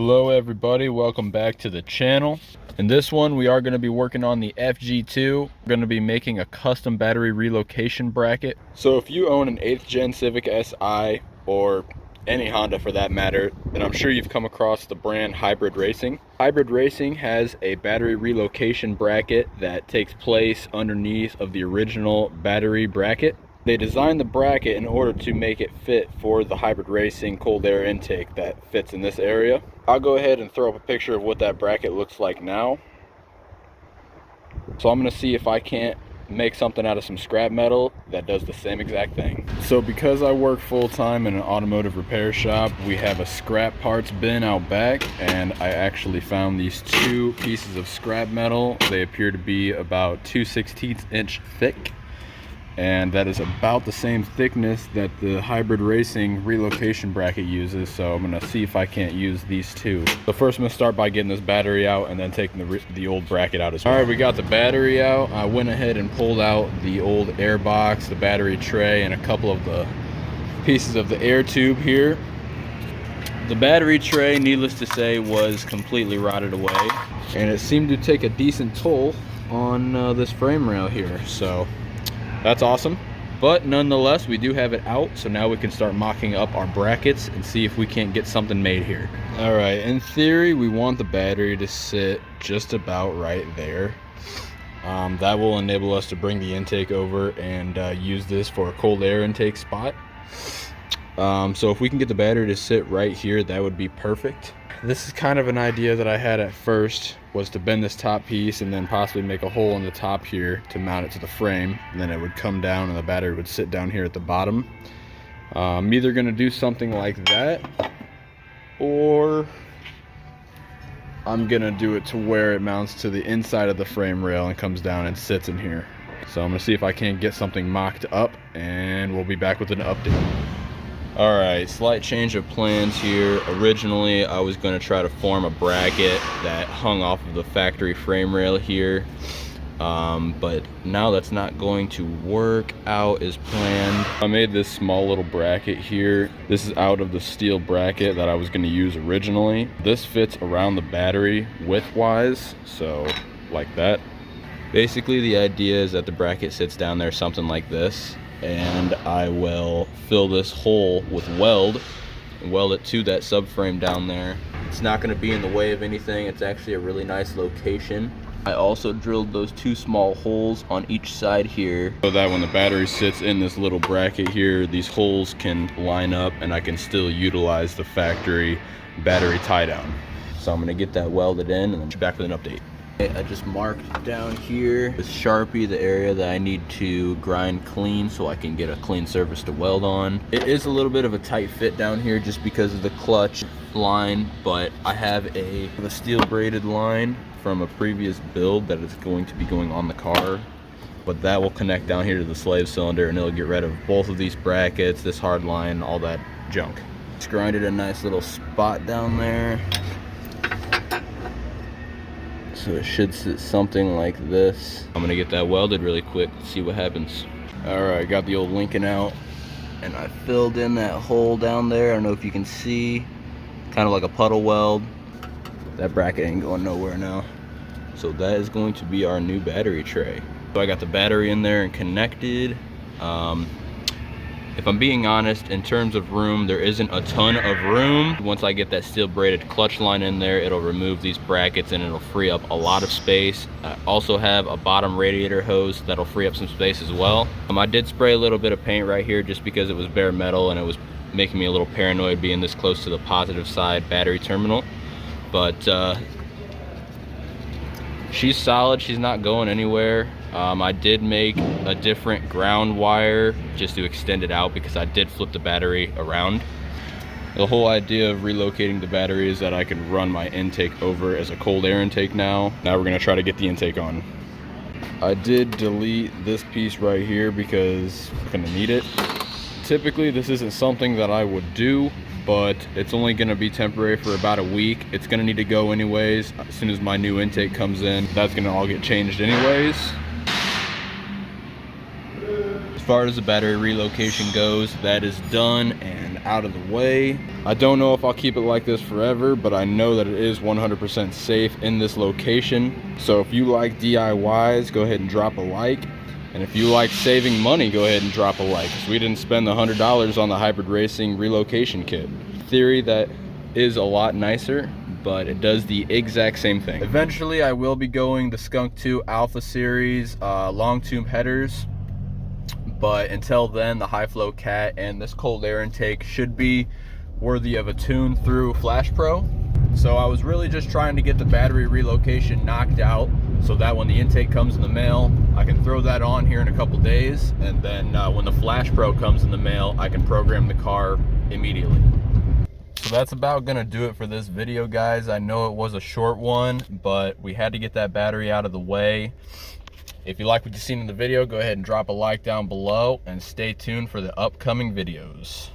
Hello everybody, welcome back to the channel. In this one we are going to be working on the FG2. We're going to be making a custom battery relocation bracket. So if you own an 8th gen Civic Si or any Honda for that matter, then I'm sure you've come across the brand Hybrid Racing. Hybrid Racing has a battery relocation bracket that takes place underneath of the original battery bracket. They designed the bracket in order to make it fit for the Hybrid Racing cold air intake that fits in this area. I'll go ahead and throw up a picture of what that bracket looks like now. So I'm going to see if I can't make something out of some scrap metal that does the same exact thing. So because I work full-time in an automotive repair shop, we have a scrap parts bin out back, and I actually found these two pieces of scrap metal. They appear to be about 2/16 inch thick, and that is about the same thickness that the Hybrid Racing relocation bracket uses. So I'm gonna see if I can't use these two. So first I'm gonna start by getting this battery out and then taking the old bracket out as well. All right, we got the battery out. I went ahead and pulled out the old air box, the battery tray, and a couple of the pieces of the air tube here. The battery tray, needless to say, was completely rotted away, and it seemed to take a decent toll on this frame rail here. So that's awesome, but nonetheless we do have it out, so now we can start mocking up our brackets and see if we can't get something made here. All right, in theory we want the battery to sit just about right there. That will enable us to bring the intake over and use this for a cold air intake spot. So if we can get the battery to sit right here, that would be perfect. This is kind of an idea that I had at first, was to bend this top piece and then possibly make a hole in the top here to mount it to the frame, and then it would come down and the battery would sit down here at the bottom. I'm either going to do something like that, or I'm going to do it to where it mounts to the inside of the frame rail and comes down and sits in here. So I'm going to see if I can't get something mocked up, and we'll be back with an update. Alright, slight change of plans here. Originally, I was going to try to form a bracket that hung off of the factory frame rail here. But now that's not going to work out as planned. I made this small little bracket here. This is out of the steel bracket that I was going to use originally. This fits around the battery width-wise, so like that. Basically, the idea is that the bracket sits down there something like this, and I will fill this hole with weld and weld it to that subframe down there. It's not going to be in the way of anything. It's actually a really nice location. I also drilled those two small holes on each side here, so that when the battery sits in this little bracket here, these holes can line up and I can still utilize the factory battery tie down. So I'm going to get that welded in and then be back with an update. I just marked down here with Sharpie the area that I need to grind clean so I can get a clean surface to weld on. It is a little bit of a tight fit down here just because of the clutch line, but I have a steel braided line from a previous build that is going to be going on the car, but that will connect down here to the slave cylinder and it'll get rid of both of these brackets, this hard line, all that junk. Just grinded a nice little spot down there. So it should sit something like this. I'm gonna get that welded really quick, see what happens. All right, got the old Lincoln out, and I filled in that hole down there. I don't know if you can see, kind of like a puddle weld. That bracket ain't going nowhere now. So that is going to be our new battery tray. So I got the battery in there and connected. If I'm being honest, in terms of room, there isn't a ton of room. Once I get that steel braided clutch line in there, it'll remove these brackets and it'll free up a lot of space. I also have a bottom radiator hose that'll free up some space as well. I did spray a little bit of paint right here just because it was bare metal and it was making me a little paranoid being this close to the positive side battery terminal. But she's solid, she's not going anywhere. I did make a different ground wire just to extend it out because I did flip the battery around. The whole idea of relocating the battery is that I can run my intake over as a cold air intake now. Now we're gonna try to get the intake on. I did delete this piece right here because I'm gonna need it. Typically this isn't something that I would do, but it's only going to be temporary for about a week. It's going to need to go anyways. As soon as my new intake comes in, that's going to all get changed anyways. As far as the battery relocation goes, that is done and out of the way. I don't know if I'll keep it like this forever, but I know that it is 100% safe in this location. So if you like DIYs, go ahead and drop a like. And if you like saving money, go ahead and drop a like, because we didn't spend the $100 on the hybrid racing relocation kit. Theory that is a lot nicer, but it does the exact same thing. Eventually I will be going the Skunk 2 Alpha Series long tube headers, but until then the high flow cat and this cold air intake should be worthy of a tune through FlashPro. So I was really just trying to get the battery relocation knocked out so that when the intake comes in the mail, I can throw that on here in a couple days, and then when the FlashPro comes in the mail, I can program the car immediately. So that's about gonna do it for this video, guys. I know it was a short one, but we had to get that battery out of the way. If you like what you've seen in the video, go ahead and drop a like down below and stay tuned for the upcoming videos.